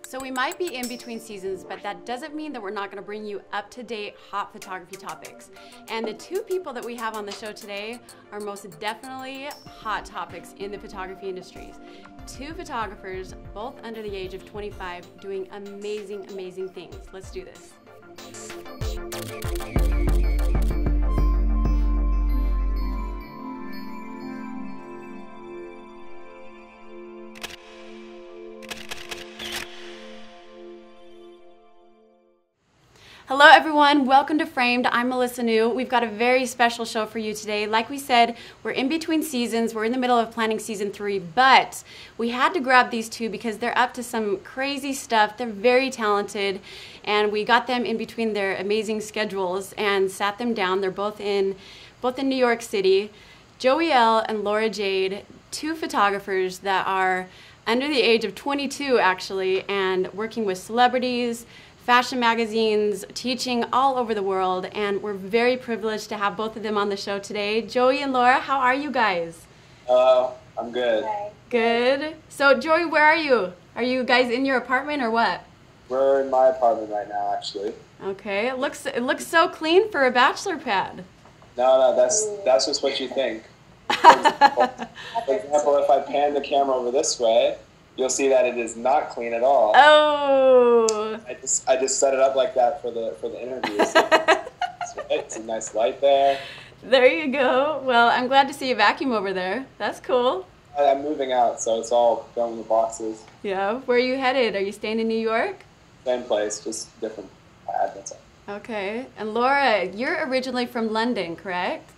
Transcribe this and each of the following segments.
So we might be in between seasons, but that doesn't mean that we're not going to bring you up-to-date hot photography topics. And the two people that we have on the show today are most definitely hot topics in the photography industries. Two photographers, both under the age of 25, doing amazing, amazing things. Let's do this. Hello everyone, welcome to Framed. I'm Melissa New. We've got a very special show for you today. Like we said, we're in between seasons. We're in the middle of planning season 3, but we had to grab these two because they're up to some crazy stuff. They're very talented, and we got them in between their amazing schedules and sat them down. They're both in New York City. Joey L and Lara Jade, two photographers that are under the age of 22 actually, and working with celebrities, fashion magazines, teaching all over the world, and we're very privileged to have both of them on the show today. Joey and Lara, how are you guys? Hello, I'm good. Hi. Good. So Joey, where are you? Are you guys in your apartment or what? We're in my apartment right now, actually. Okay, it looks so clean for a bachelor pad. No, that's just what you think. For example, if I pan the camera over this way, you'll see that it is not clean at all. Oh. I just set it up like that for the interview. So it's a nice light there. There you go. Well, I'm glad to see a vacuum over there. That's cool. I'm moving out, so it's all going in the boxes. Yeah. Where are you headed? Are you staying in New York? Same place, just different pad. That's all. Okay. And Lara, you're originally from London, correct?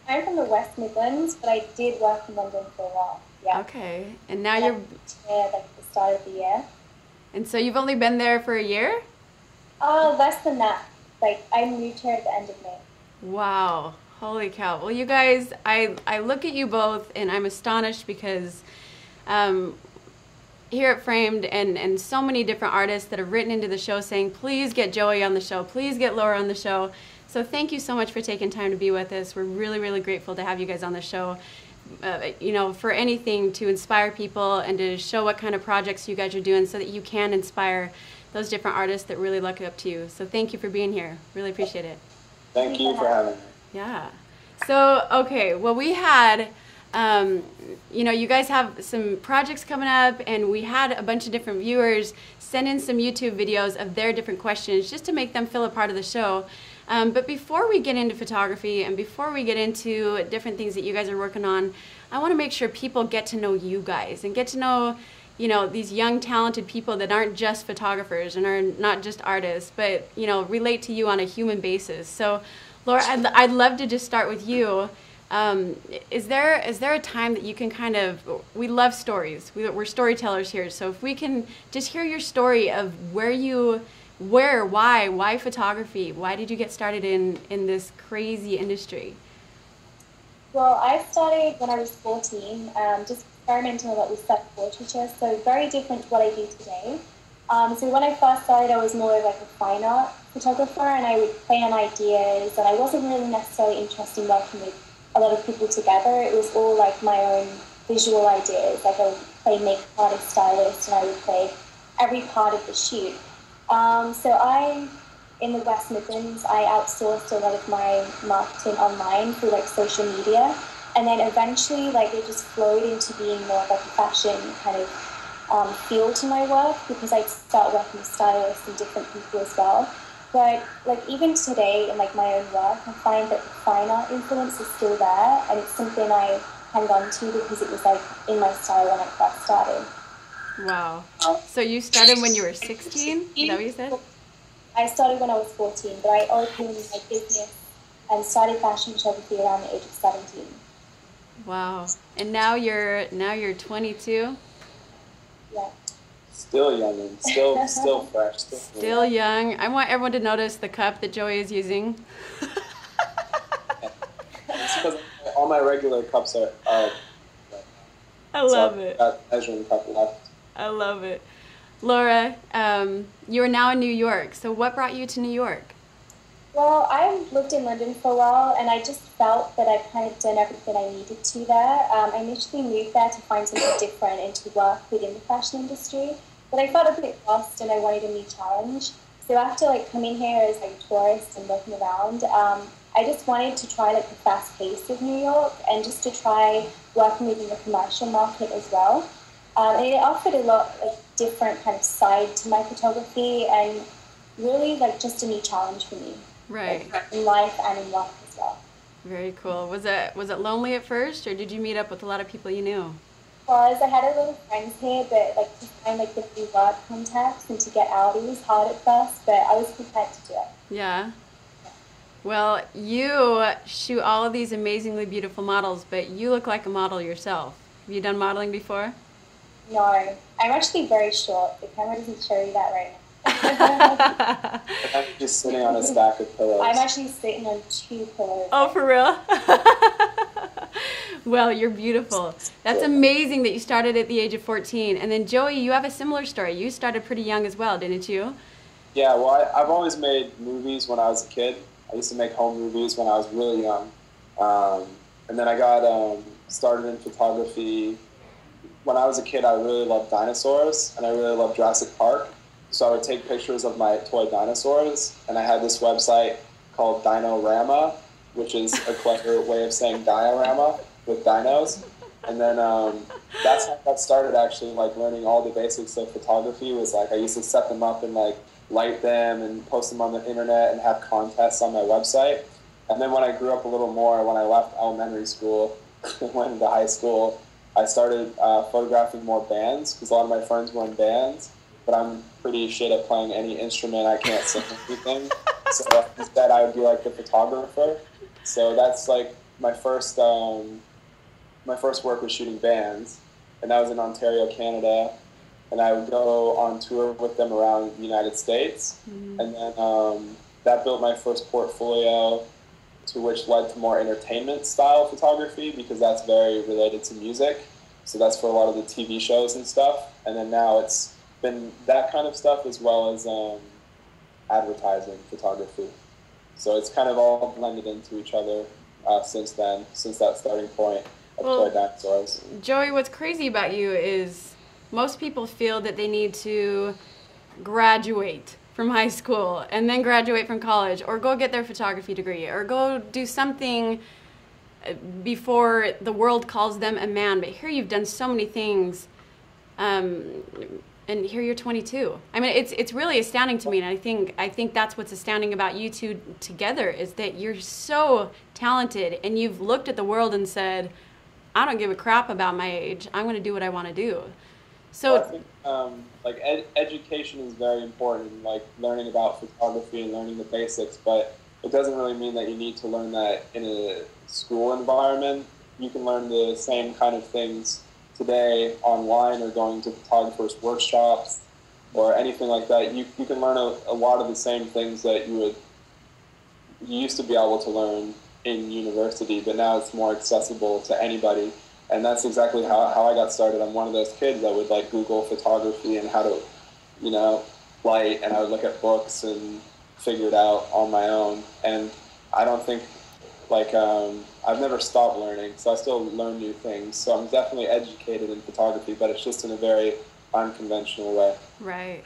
I'm from the West Midlands, but I did work in London for a while. Yeah. Okay. And now you're here like the start of the year. And so you've only been there for a year? Less than that. Like I moved here at the end of May. Wow. Holy cow. Well, you guys, I look at you both and I'm astonished because here at Framed and so many different artists that have written into the show saying, please get Joey on the show, please get Lara on the show. So thank you so much for taking time to be with us. We're really, really grateful to have you guys on the show. You know, for anything to inspire people and to show what kind of projects you guys are doing so that you can inspire those different artists that really look up to you. So thank you for being here. Really appreciate it. Thank you for having me. Yeah. So, okay, well, we had, you know, you guys have some projects coming up, and we had a bunch of different viewers send in some YouTube videos of their different questions just to make them feel a part of the show. But before we get into photography and before we get into different things that you guys are working on, I want to make sure people get to know you guys and get to know, you know, these young talented people that aren't just photographers and are not just artists, but, you know, relate to you on a human basis. So, Lara, I'd love to just start with you. Is there a time that you can kind of, we love stories, we're storytellers here, so if we can just hear your story of why photography? Why did you get started in this crazy industry? Well, I started when I was 14, just experimenting a lot with self-portraiture, so very different to what I do today. So when I first started, I was more of like a fine art photographer, and I would play on ideas, and I wasn't really necessarily interested in working with a lot of people together. It was all like my own visual ideas. Like I would play makeup artist, stylist, and I would play every part of the shoot. So in the West Midlands, I outsourced a lot of my marketing online through like social media. And then eventually like it just flowed into being more of like a fashion kind of feel to my work, because I'd start working with stylists and different people as well. But like even today in like my own work, I find that the fine art influence is still there, and it's something I hang on to because it was like in my style when I first started. Wow. So you started when you were 16? Is that what you said? I started when I was 14, but I opened my business and started fashion photography around the age of 17. Wow. And now you're 22? Yeah. Still young and still fresh. Still young. I want everyone to notice the cup that Joey is using. It's because all my regular cups are I love it. That measuring cup left. I love it. Lara, you are now in New York. So what brought you to New York? Well, I lived in London for a while, and I just felt that I'd kind of done everything I needed to there. I initially moved there to find something different and to work within the fashion industry, but I felt a bit lost and I wanted a new challenge. So after like coming here as like a tourist and looking around, I just wanted to try like the fast pace of New York and just to try working within the commercial market as well. And it offered a lot of different kind of side to my photography and really like just a new challenge for me. Right. Like, in life and in work as well. Very cool. Was it lonely at first, or did you meet up with a lot of people you knew? Because I had a lot of friends here, but like to find like the new work contacts and to get out, it was hard at first, but I was prepared to do it. Yeah. Well, you shoot all of these amazingly beautiful models, but you look like a model yourself. Have you done modeling before? No, I'm actually very short. The camera doesn't show you that right now. I'm just sitting on a stack of pillows. I'm actually sitting on 2 pillows. Oh, for real? Well, you're beautiful. That's amazing that you started at the age of 14. And then Joey, you have a similar story. You started pretty young as well, didn't you? Yeah, well, I've always made movies when I was a kid. I used to make home movies when I was really young. And then I got started in photography. When I was a kid, I really loved dinosaurs, and I really loved Jurassic Park. So I would take pictures of my toy dinosaurs, and I had this website called Dinorama, which is a clever way of saying diorama with dinos. And then that's how I got started, actually, like learning all the basics of photography. Was like I used to set them up and like light them and post them on the internet and have contests on my website. And then when I grew up a little more, when I left elementary school and went into high school, I started photographing more bands because a lot of my friends were in bands. But I'm pretty shit at playing any instrument. I can't sing anything. So instead, I would be like the photographer. So that's like my first work was shooting bands, and that was in Ontario, Canada. And I would go on tour with them around the United States, and then that built my first portfolio, to which led to more entertainment style photography because that's very related to music. So that's for a lot of the TV shows and stuff. And then now it's been that kind of stuff as well as advertising photography. So it's kind of all blended into each other since then, since that starting point of toy dinosaurs. Joey, what's crazy about you is most people feel that they need to graduate from high school and then graduate from college or go get their photography degree or go do something before the world calls them a man. But here you've done so many things. And here you're 22. I mean, it's really astounding to me, and I think that's what's astounding about you two together is that you're so talented, and you've looked at the world and said, "I don't give a crap about my age. I'm going to do what I want to do." So well, I think education is very important, like learning about photography and learning the basics. But it doesn't really mean that you need to learn that in a school environment. You can learn the same kind of things today online or going to photographers workshops or anything like that. You can learn a lot of the same things that you used to be able to learn in university, but now it's more accessible to anybody. And that's exactly how I got started. I'm one of those kids that would like Google photography and how to, light, and I would look at books and figure it out on my own. And I don't think I've never stopped learning, so I still learn new things. So I'm definitely educated in photography, but it's just in a very unconventional way. Right.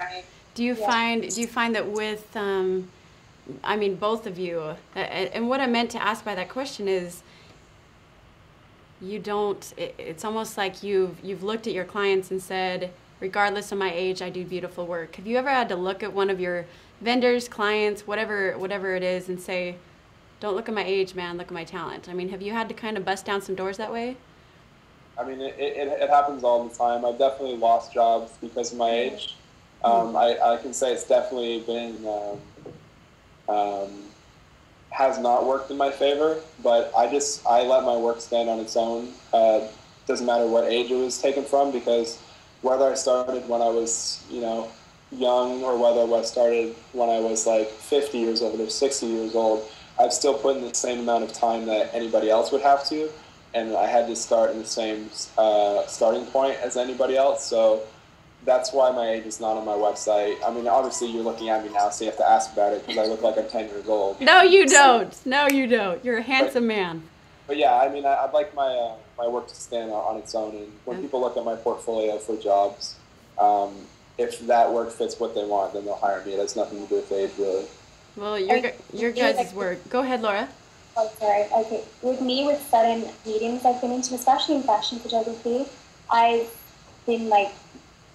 Do you find that with, both of you, and what I meant to ask by that question is, it's almost like you've looked at your clients and said, regardless of my age, I do beautiful work. Have you ever had to look at one of your vendors, clients, whatever it is, and say, don't look at my age, man, look at my talent? I mean, have you had to kind of bust down some doors that way? I mean, it happens all the time. I've definitely lost jobs because of my age. I can say it's definitely been, has not worked in my favor, but I let my work stand on its own. Doesn't matter what age it was taken from, because whether I started when I was, young, or whether I started when I was like 50 years old or 60 years old, I've still put in the same amount of time that anybody else would have to, and I had to start in the same starting point as anybody else. So that's why my age is not on my website. I mean, obviously you're looking at me now, so you have to ask about it because I look like I'm 10 years old. No, you don't. No, you don't. You're a handsome man. But yeah, I mean, I'd like my my work to stand on its own. And when people look at my portfolio for jobs, if that work fits what they want, then they'll hire me. It has nothing to do with age, really. Well, your guys' work. Go ahead, Laura. Oh, sorry. Okay. With me, with certain meetings I've been into, especially in fashion photography, I've been like,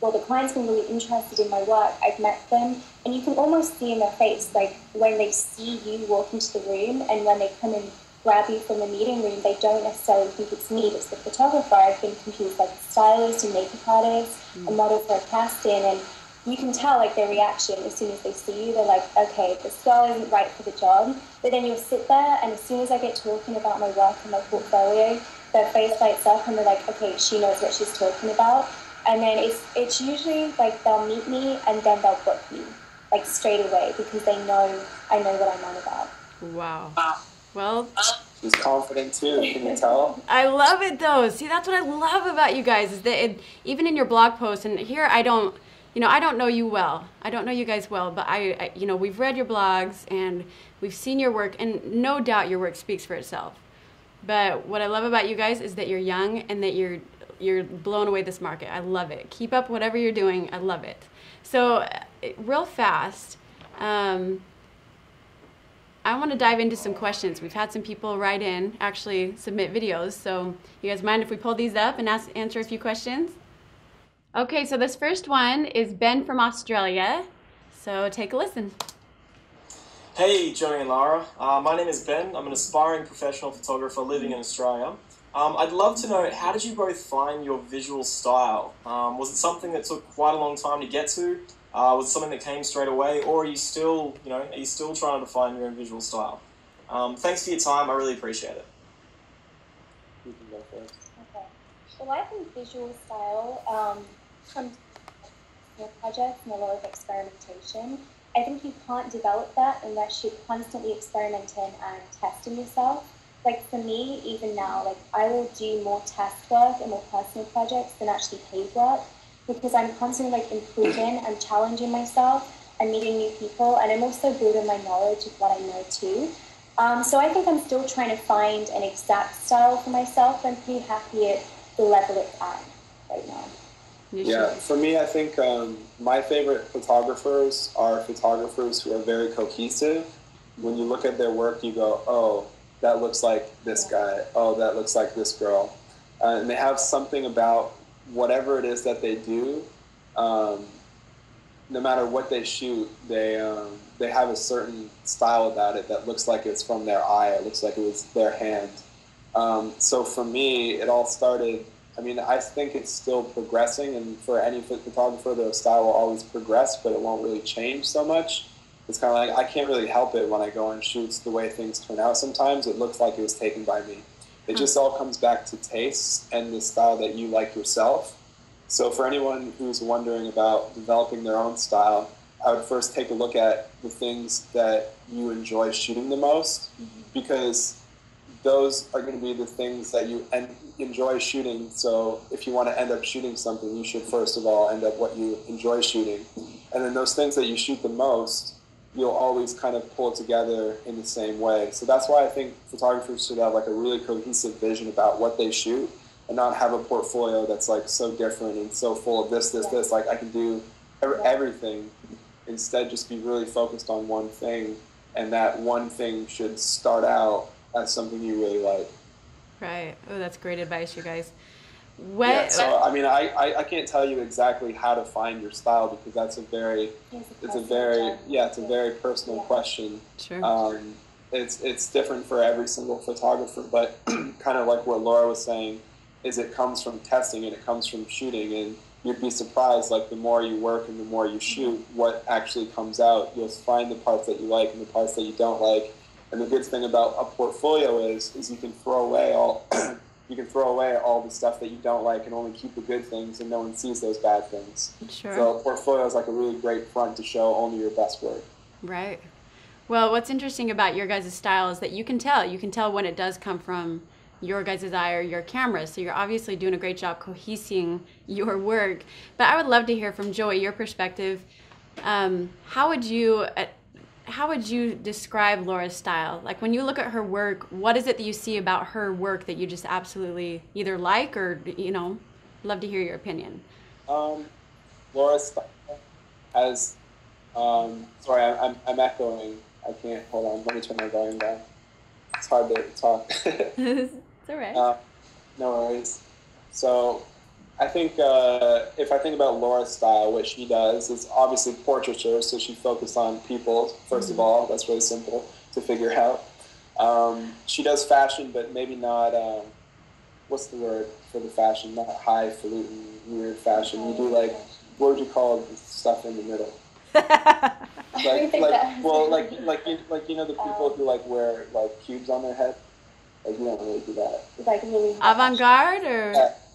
well, the client's been really interested in my work. I've met them, and you can almost see in their face, like when they see you walk into the room and when they come and grab you from the meeting room, they don't necessarily think it's me, it's the photographer. I've been confused like a stylist and makeup artist, a model for a casting, and you can tell like their reaction as soon as they see you. They're like, okay, this girl isn't right for the job. But then you'll sit there, and as soon as I get talking about my work and my portfolio, their face lights up and they're like, okay, she knows what she's talking about. And then it's usually like they'll meet me and then they'll book me like straight away because they know I know what I'm on about. Wow. Well, she's confident too. Can you tell? I love it though. See, that's what I love about you guys is that even in your blog posts, and here I don't know you well. I don't know you guys well, but I we've read your blogs and we've seen your work, and no doubt your work speaks for itself. But what I love about you guys is that you're young and that you're blowing away this market. I love it. Keep up whatever you're doing. I love it. So real fast, I want to dive into some questions. We've had some people write in, actually submit videos. So you guys mind if we pull these up and answer a few questions? Okay, so this first one is Ben from Australia. So take a listen. Hey, Joey and Lara. My name is Ben. I'm an aspiring professional photographer living in Australia. I'd love to know, how did you both find your visual style? Was it something that took quite a long time to get to? Was it something that came straight away, or are you still trying to find your own visual style? Thanks for your time. I really appreciate it. You can go first. Okay. Well, I think visual style comes from projects and a lot of experimentation. I think you can't develop that unless you're constantly experimenting and testing yourself. Like for me, even now, like I will do more test work and more personal projects than actually paid work because I'm constantly like improving and challenging myself and meeting new people, and I'm also building my knowledge of what I know too. So I think I'm still trying to find an exact style for myself. I'm pretty happy at the level it's at right now. Yeah, for me, I think my favorite photographers are photographers who are very cohesive. When you look at their work, you go, oh, that looks like this guy. Oh, that looks like this girl. And they have something about whatever it is that they do. No matter what they shoot, they have a certain style about it that looks like it's from their eye. It looks like it was their hand. So for me, it all started. I mean, I think it's still progressing, and for any photographer, their style will always progress, but it won't really change so much. It's kind of like I can't really help it when I go on shoots the way things turn out. Sometimes it looks like it was taken by me. It just all comes back to taste and the style that you like yourself. So for anyone who's wondering about developing their own style, I would first take a look at the things that you enjoy shooting the most, because those are going to be the things that you enjoy shooting. So if you want to end up shooting something, you should first of all end up what you enjoy shooting. And then those things that you shoot the most, you'll always kind of pull together in the same way. So that's why I think photographers should have like a really cohesive vision about what they shoot and not have a portfolio that's like so different and so full of this, like I can do everything. Instead, just be really focused on one thing, and that one thing should start out as something you really like. Right. Oh, that's great advice, you guys. Yeah, so I mean, I can't tell you exactly how to find your style, because that's a very personal question. Sure. It's different for every single photographer, but kind of like what Laura was saying, is it comes from testing and it comes from shooting, and you'd be surprised, like the more you work and the more you shoot, what actually comes out. You'll find the parts that you like and the parts that you don't like. And the good thing about a portfolio is you can throw away all all the stuff that you don't like and only keep the good things, and no one sees those bad things. Sure. So a portfolio is like a really great front to show only your best work. Right. Well, what's interesting about your guys' style is that you can tell when it does come from your guys' eye or your camera. So you're obviously doing a great job cohesing your work. But I would love to hear from Joey, your perspective. How would you describe Laura's style? Like when you look at her work, what is it that you see about her work that you just absolutely either like or, you know, love to hear your opinion. Laura's style has, sorry, I'm echoing. I can't, hold on, let me turn my volume down. It's hard to talk. It's all right. No worries. So I think if I think about Laura's style, what she does is obviously portraiture, so she focused on people, first of all. That's really simple to figure out. She does fashion, but maybe not, what's the word for the fashion? Not highfalutin, weird fashion. You do like, what would you call the stuff in the middle? like you know the people who like wear like cubes on their head. Like you don't really do that. Like really avant-garde or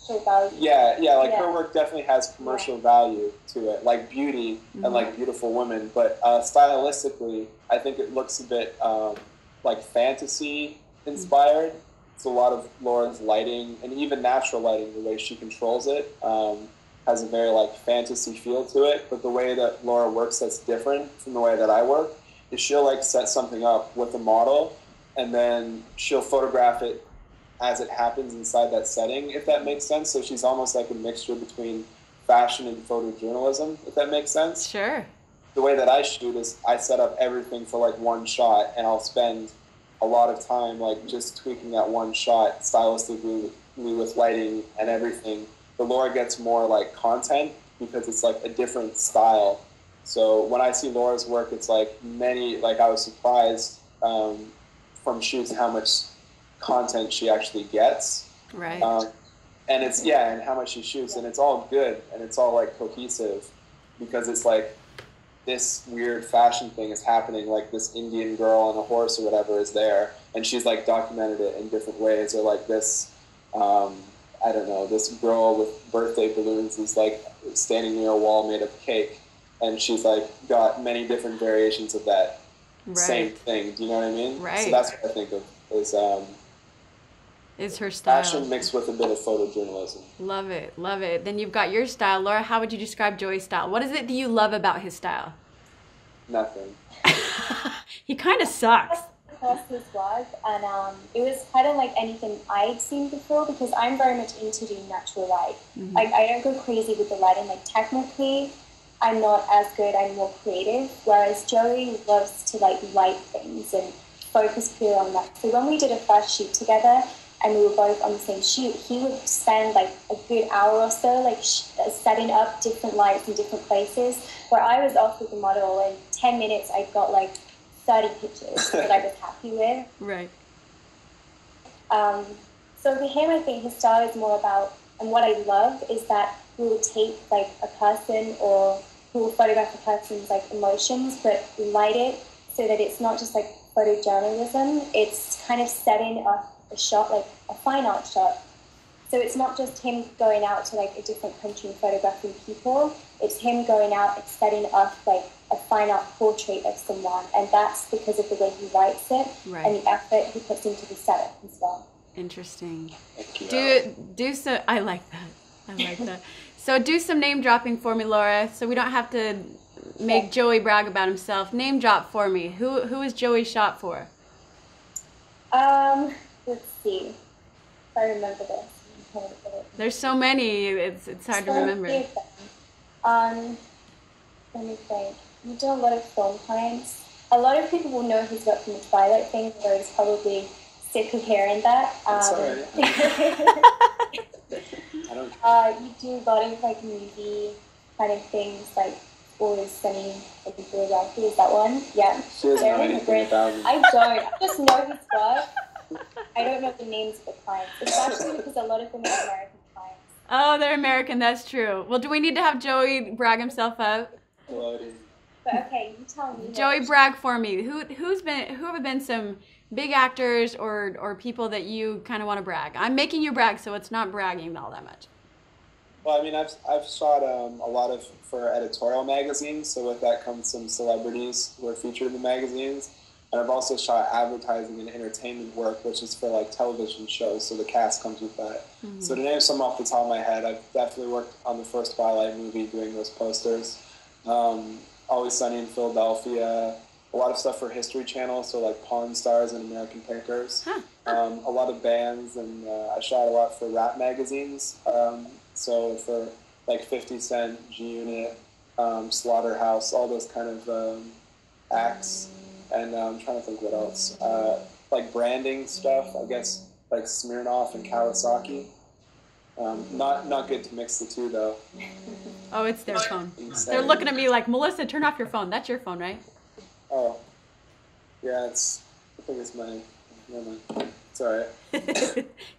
her work definitely has commercial value to it, like beauty and like beautiful women. But stylistically, I think it looks a bit like fantasy inspired. It's a lot of Laura's lighting and even natural lighting, the way she controls it. Has a very like fantasy feel to it, but the way that Lara works that's different from the way that I work is she'll like set something up with a model and then she'll photograph it as it happens inside that setting, if that makes sense. So she's almost like a mixture between fashion and photojournalism, if that makes sense. Sure. The way that I shoot is I set up everything for like one shot and I'll spend a lot of time like just tweaking that one shot stylistically with lighting and everything. But Lara gets more like content because it's like a different style. So when I see Laura's work, it's like I was surprised from shoots how much content she actually gets. Right. And it's, and how much she shoots, and it's all good and it's all like cohesive because it's like this weird fashion thing is happening, like this Indian girl on a horse or whatever is there, and she's like documented it in different ways, or like this, I don't know, this girl with birthday balloons is like standing near a wall made of cake, and she's like got many different variations of that same thing. Do you know what I mean? Right. So that's what I think of is her style. Fashion mixed with a bit of photojournalism. Love it, love it. Then you've got your style. Lara, how would you describe Joey's style? What is it that you love about his style? Nothing. He kind of sucks. His was, and it was kind of like anything I'd seen before because I'm very much into doing natural light. Like I don't go crazy with the lighting. Like technically, I'm not as good. I'm more creative. Whereas Joey loves to like light things and focus pure on that. So when we did a first shoot together and we were both on the same shoot, he would spend like a good hour or so like setting up different lights in different places. Where I was off with the model in 10 minutes, I got like 30 pictures that I was happy with. Right. So for him, I think his style is more about, and what I love is that he will take like a person or he will photograph a person's like emotions, but light it so that it's not just like photojournalism. It's kind of setting up a shot, like a fine art shot. So it's not just him going out to like a different country and photographing people. It's him going out and setting up like a fine art portrait of someone, and that's because of the way he writes it and the effort he puts into the setup as well. Interesting. Thank you. Do so. I like that. I like that. So do some name dropping for me, Lara, so we don't have to make Joey brag about himself. Name drop for me. Who is Joey shot for? Let's see if I remember this. There's so many. It's hard to remember. Let me think. We do a lot of film clients. A lot of people will know his work from the Twilight thing, where he's probably sick of hearing that. That's all right. You do a lot of like movie kind of things, like Always Sunny in Philadelphia. Is that one? Yeah. She doesn't know anything about him. I don't. I just know his work. I don't know the names of the clients, especially because a lot of them are American clients. Oh, they're American. That's true. Well, do we need to have Joey brag himself up? But okay, you tell me. Joey, brag for me. Who have been some big actors or people that you kind of want to brag? I'm making you brag, so it's not bragging all that much. Well, I mean, I've shot a lot for editorial magazines, so with that comes some celebrities who are featured in the magazines. And I've also shot advertising and entertainment work, which is for like television shows, so the cast comes with that. Mm-hmm. So to name some off the top of my head, I've definitely worked on the first Twilight movie doing those posters. Always Sunny in Philadelphia, a lot of stuff for History Channel, so like Pawn Stars and American Pickers. Huh. A lot of bands, and I shot a lot for rap magazines. So for like 50 Cent, G-Unit, Slaughterhouse, all those kind of acts. And I'm trying to think what else. Like branding stuff, I guess, like Smirnoff and Kawasaki. Not good to mix the two, though. Oh, it's their phone. They're looking at me like, Melissa, turn off your phone. That's your phone, right? Oh. Yeah, I think it's mine. Never mind. It's all right.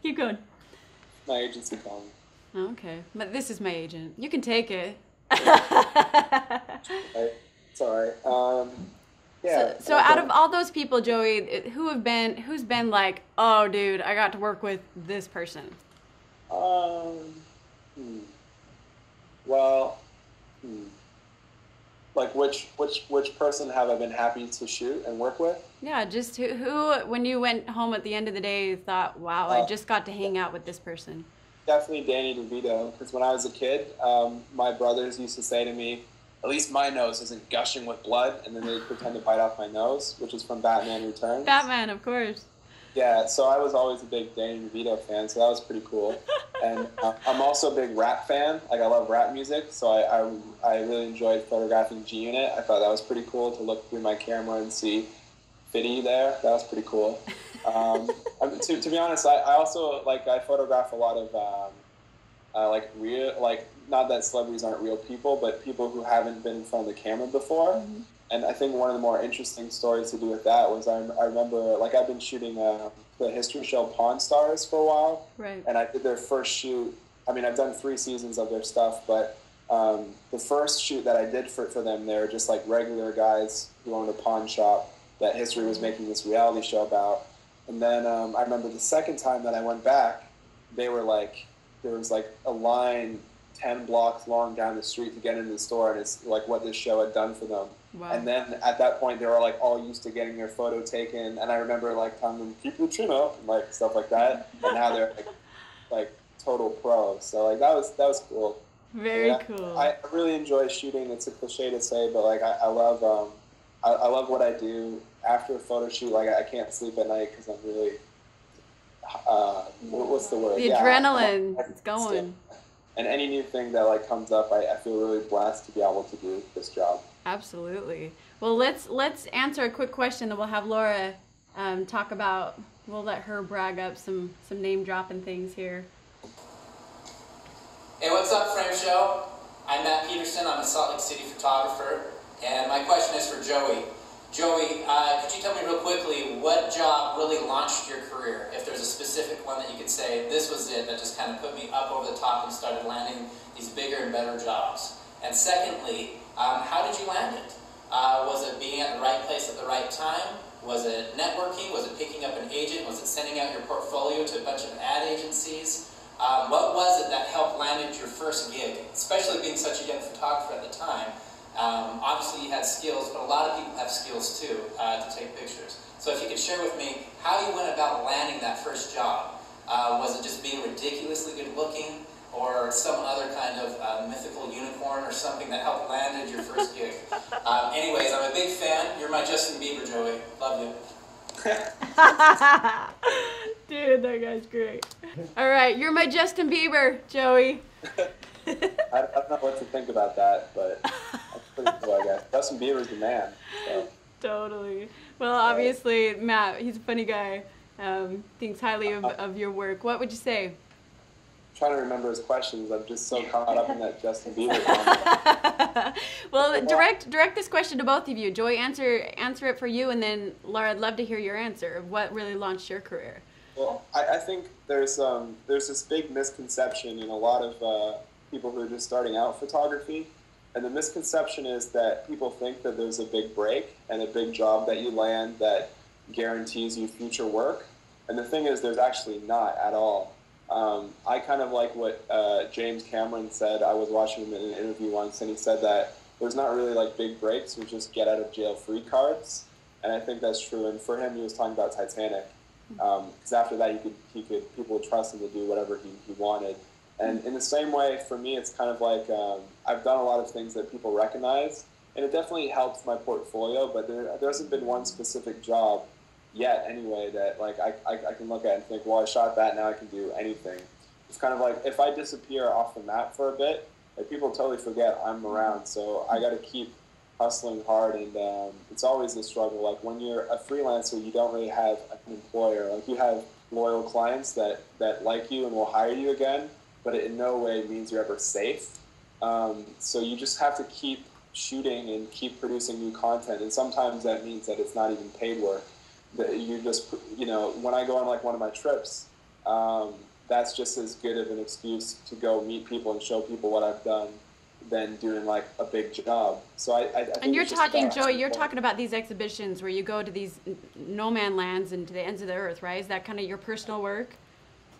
Keep going. My agency calling. Okay. But this is my agent. You can take it. It's all right. Yeah. So out of all those people, Joey, who's been like, oh, dude, I got to work with this person? Well, like which person have I been happy to shoot and work with? Yeah, just who when you went home at the end of the day, you thought, wow, I just got to hang out with this person. Definitely Danny DeVito, because when I was a kid, my brothers used to say to me, at least my nose isn't gushing with blood, and then they'd pretend to bite off my nose, which is from Batman Returns. Batman, of course. Yeah, so I was always a big Danny DeVito fan, so that was pretty cool. And I'm also a big rap fan. Like, I love rap music, so I really enjoyed photographing G-Unit. I thought that was pretty cool to look through my camera and see Fitty there. That was pretty cool. To be honest, I also, like, I photograph a lot of, like, real, like, not that celebrities aren't real people, but people who haven't been in front of the camera before. Mm-hmm. And I think one of the more interesting stories to do with that was I remember, like, I've been shooting the history show Pawn Stars for a while. Right. And I did their first shoot. I mean, I've done 3 seasons of their stuff, but the first shoot that I did for them, they were just, like, regular guys who owned a pawn shop that History was making this reality show about. And then I remember the second time that I went back, they were, like, there was, like, a line 10 blocks long down the street to get into the store, and it's like what this show had done for them. Wow. And then at that point, they were like all used to getting their photo taken, and I remember like telling them, keep your chin up, and like stuff like that. And now they're like total pros. So like that was cool. Very cool. I really enjoy shooting. It's a cliche to say, but like I love what I do after a photo shoot. Like I can't sleep at night because I'm really what's the word? The adrenaline, it's going. And any new thing that like comes up, I feel really blessed to be able to do this job. Absolutely. Well, let's answer a quick question that we'll have Laura talk about. We'll let her brag up some name dropping things here. Hey, what's up, Frame Show? I'm Matt Peterson. I'm a Salt Lake City photographer, and my question is for Joey. Joey, could you tell me real quickly what job really launched your career? If there's a specific one that you could say, this was it, that just kind of put me up over the top and started landing these bigger and better jobs. And secondly, how did you land it? Was it being at the right place at the right time? Was it networking? Was it picking up an agent? Was it sending out your portfolio to a bunch of ad agencies? What was it that helped landed your first gig, especially being such a young photographer at the time? Obviously you had skills, but a lot of people have skills too to take pictures. So if you could share with me how you went about landing that first job. Was it just being ridiculously good looking, or some other kind of mythical unicorn or something that helped landed your first gig? Anyways, I'm a big fan. You're my Justin Bieber, Joey. Love you. Dude, that guy's great. All right, you're my Justin Bieber, Joey. I don't know what to think about that, but that's pretty cool, I guess. Justin Bieber's the man. So. Totally. Well, obviously, Matt, he's a funny guy. Thinks highly of your work. What would you say? I'm trying to remember his questions. I'm just so caught up in that Justin Bieber comment. Well, direct this question to both of you. Joey, answer it for you, and then Lara, I'd love to hear your answer of what really launched your career. Well, I think there's this big misconception in a lot of people who are just starting out photography, and the misconception is that people think that there's a big break and a big job that you land that guarantees you future work, and the thing is there's actually not at all. I kind of like what James Cameron said. I was watching him in an interview once, and he said that there's not really like big breaks, there's just get out of jail free cards. and I think that's true. And for him, he was talking about Titanic, because after that, people would trust him to do whatever he wanted. And in the same way, for me, it's kind of like I've done a lot of things that people recognize, and it definitely helps my portfolio. But there hasn't been one specific job yet, anyway, that like I can look at and think, well, I shot that, now I can do anything. It's kind of like if I disappear off the map for a bit, like people totally forget I'm around. So I got to keep hustling hard, and it's always a struggle. Like when you're a freelancer, you don't really have an employer. Like you have loyal clients that like you and will hire you again, but it in no way means you're ever safe. So you just have to keep shooting and keep producing new content, and sometimes that means that it's not even paid work. That you just, when I go on like one of my trips, that's just as good of an excuse to go meet people and show people what I've done than doing like a big job. So I think and you're talking, Joey, you're talking about these exhibitions where you go to these no man lands and to the ends of the earth, right? Is that kind of your personal work?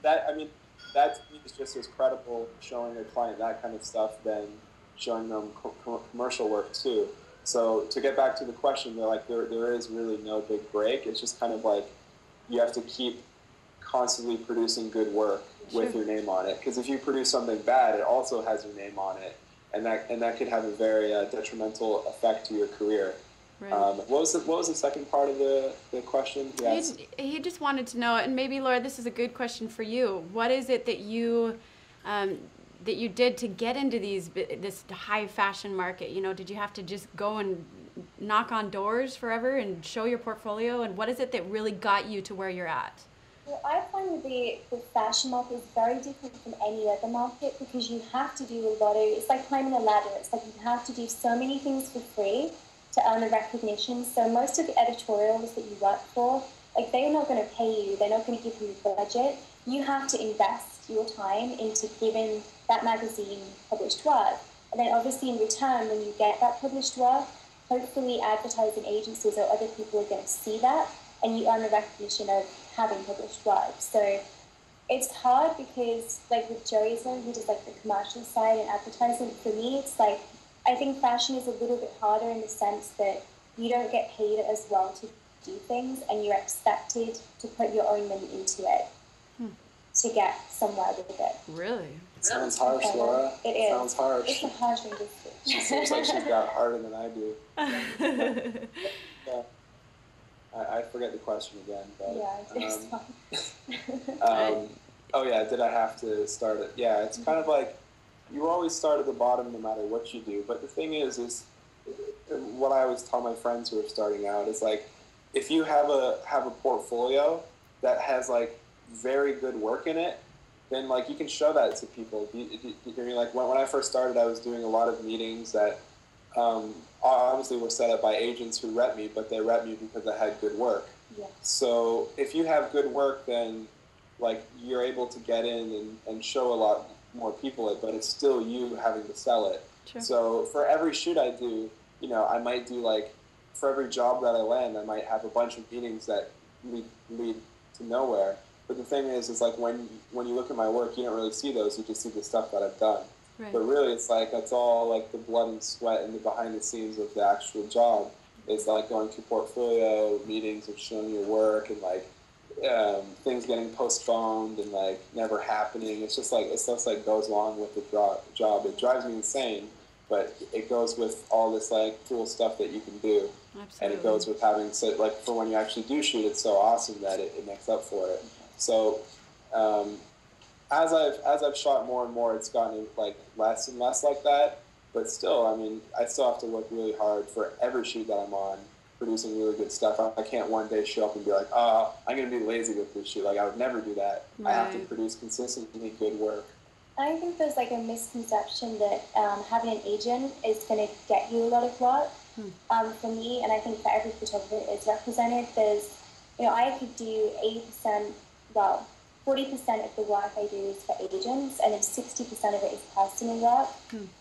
That to me is just as credible showing a client that kind of stuff than showing them commercial work too. So to get back to the question, there is really no big break. It's just kind of like you have to keep constantly producing good work with your name on it. Because if you produce something bad, it also has your name on it, and that could have a very detrimental effect to your career. Right. What was the second part of the question? He just wanted to know, and maybe Laura, this is a good question for you. What is it that you did to get into this high fashion market? Did you have to just go and knock on doors forever and show your portfolio? And what is it that really got you to where you're at? Well, I find the fashion market is very different from any other market because you have to do a lot of, it's like climbing a ladder. It's like you have to do so many things for free to earn the recognition. So most of the editorials that you work for, like they're not going to pay you. They're not going to give you a budget. You have to invest your time into giving that magazine published work. And then obviously in return, when you get that published work, hopefully advertising agencies or other people are going to see that, and you earn the recognition of having published work. So it's hard because, like with Joey's one, he does like the commercial side and advertising. For me, it's like, I think fashion is a little bit harder in the sense that you don't get paid as well to do things, and you're expected to put your own money into it to get somewhere with it. Really? It sounds harsh, Laura. It is. Sounds harsh. It's a harsh industry. She seems like she's got harder than I do. Yeah. I forget the question again. But, oh yeah, did I have to start it? Yeah, it's kind of like you always start at the bottom no matter what you do. But the thing is what I always tell my friends who are starting out is like, if you have a portfolio that has like very good work in it, then like you can show that to people. Like when I first started, I was doing a lot of meetings that obviously were set up by agents who rep me, but they rep me because I had good work. Yeah. So if you have good work, then like you're able to get in and show a lot more people it, but it's still you having to sell it. Sure. So for every shoot I do, I might do like, for every job that I land, I might have a bunch of meetings that lead to nowhere. But the thing is like when you look at my work, you don't really see those, you just see the stuff that I've done. Right. But really, it's like that's all like the blood and sweat and the behind the scenes of the actual job. It's like going to portfolio meetings and showing your work and like things getting postponed and like never happening. It's just like goes along with the job. It drives me insane, but it goes with all this like cool stuff that you can do. Absolutely. And it goes with having like for when you actually do shoot, it's so awesome that it makes up for it. So. As I've shot more and more, it's gotten like less and less like that. But still, I mean, I still have to work really hard for every shoot that I'm on, producing really good stuff. I can't one day show up and be like, oh, I'm going to be lazy with this shoot. Like, I would never do that. Right. I have to produce consistently good work. I think there's like a misconception that having an agent is going to get you a lot of work. For me, and I think for every photographer is represented, there's, I could do 80%, 40% of the work I do is for agents, and then 60% of it is personal work.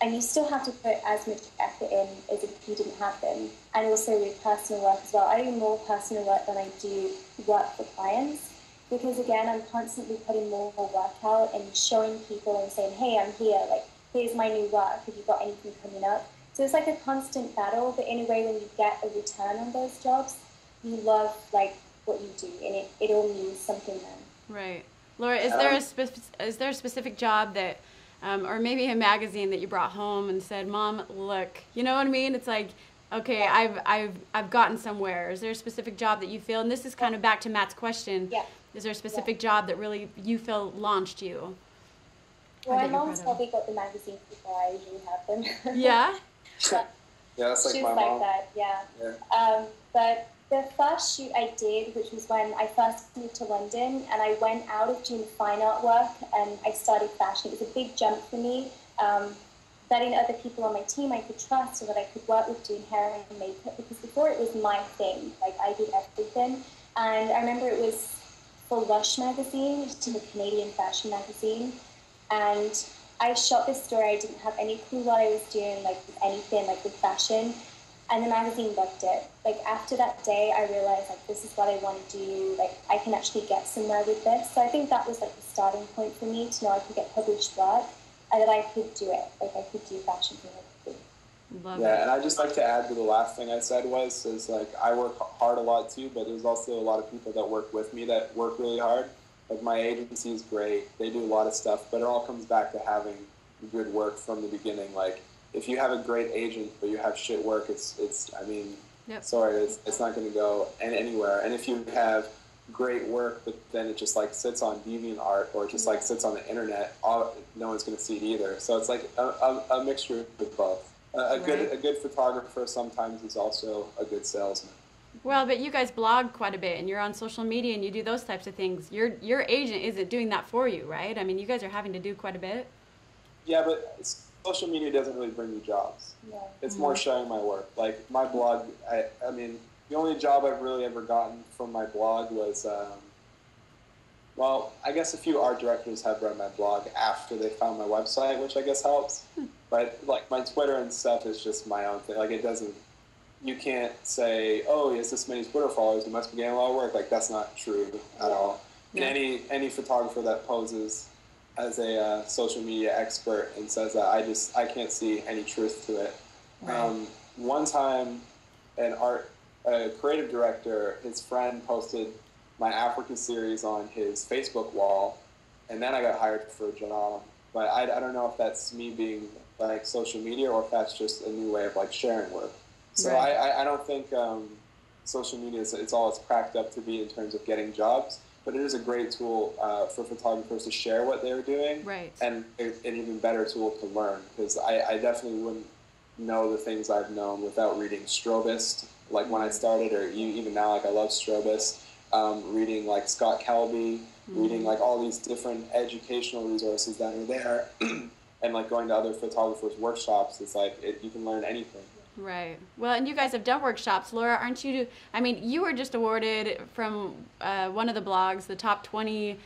And you still have to put as much effort in as if you didn't have them. And also with personal work as well. I do more personal work than I do work for clients. Because again, I'm constantly putting more work out and showing people and saying, hey, I'm here. Like, here's my new work. Have you got anything coming up? So it's like a constant battle. But in a way, when you get a return on those jobs, you love like what you do, and it all means something then. Right. Laura, is there a specific job that, or maybe a magazine that you brought home and said, "Mom, look," you know what I mean? It's like, okay, I've gotten somewhere. Is there a specific job that you feel, and this is kind of back to Matt's question, is there a specific job that really you feel launched you? Well, my mom's probably got the magazines before I usually have them. Yeah? Yeah, that's like She's my like mom. that, yeah. But the first shoot I did, which was when I first moved to London, and I went out of doing fine art work and I started fashion. It was a big jump for me. Letting other people on my team I could trust so that I could work with doing hair and makeup, because before it was my thing. Like, I did everything. And I remember it was for Lush magazine, which is a Canadian fashion magazine. And I shot this story. I didn't have any clue what I was doing, like, with anything, like, with fashion. And the magazine loved it. Like, after that day, I realized, like, this is what I want to do. Like, I can actually get somewhere with this. So I think that was, like, the starting point for me, to know I could get published work and that I could do it. Like, I could do fashion for everything. Love Yeah, it. and I'd just like to add to the last thing I said is like, I work hard a lot too, but there's also a lot of people that work with me that work really hard. Like, my agency is great. They do a lot of stuff, but it all comes back to having good work from the beginning. Like, if you have a great agent but you have shit work, it's I mean, sorry, it's not going to go anywhere. And if you have great work, but then it just like sits on DeviantArt or just like sits on the internet, no one's going to see it either. So it's like a mixture of both. A good photographer sometimes is also a good salesman. Well, but you guys blog quite a bit, and you're on social media, and you do those types of things. Your agent isn't doing that for you, right? I mean, you guys are having to do quite a bit. Yeah, but social media doesn't really bring me jobs. Yeah. It's more sharing my work. Like, my blog, I mean, the only job I've really ever gotten from my blog was, well, I guess a few art directors have read my blog after they found my website, which I guess helps. But, like, my Twitter and stuff is just my own thing. Like, it doesn't, you can't say, oh, he has this many Twitter followers, he must be getting a lot of work. Like, that's not true at all. Yeah. And any photographer that poses as a social media expert and says that, I can't see any truth to it. Right. One time, a creative director, his friend posted my Africa series on his Facebook wall, and then I got hired for a job. But I don't know if that's me being like social media or if that's just a new way of like sharing work. So Right. I don't think social media it's all it's cracked up to be in terms of getting jobs. But it is a great tool for photographers to share what they're doing, Right. and an even better tool to learn, because I definitely wouldn't know the things I've known without reading Strobist, like when I started, or even now, like I love Strobist, reading like Scott Kelby, reading like all these different educational resources that are there, and like going to other photographers' workshops. It's like you can learn anything. Right. Well, and you guys have done workshops. Laura, aren't you? I mean, you were just awarded from one of the blogs, the top 20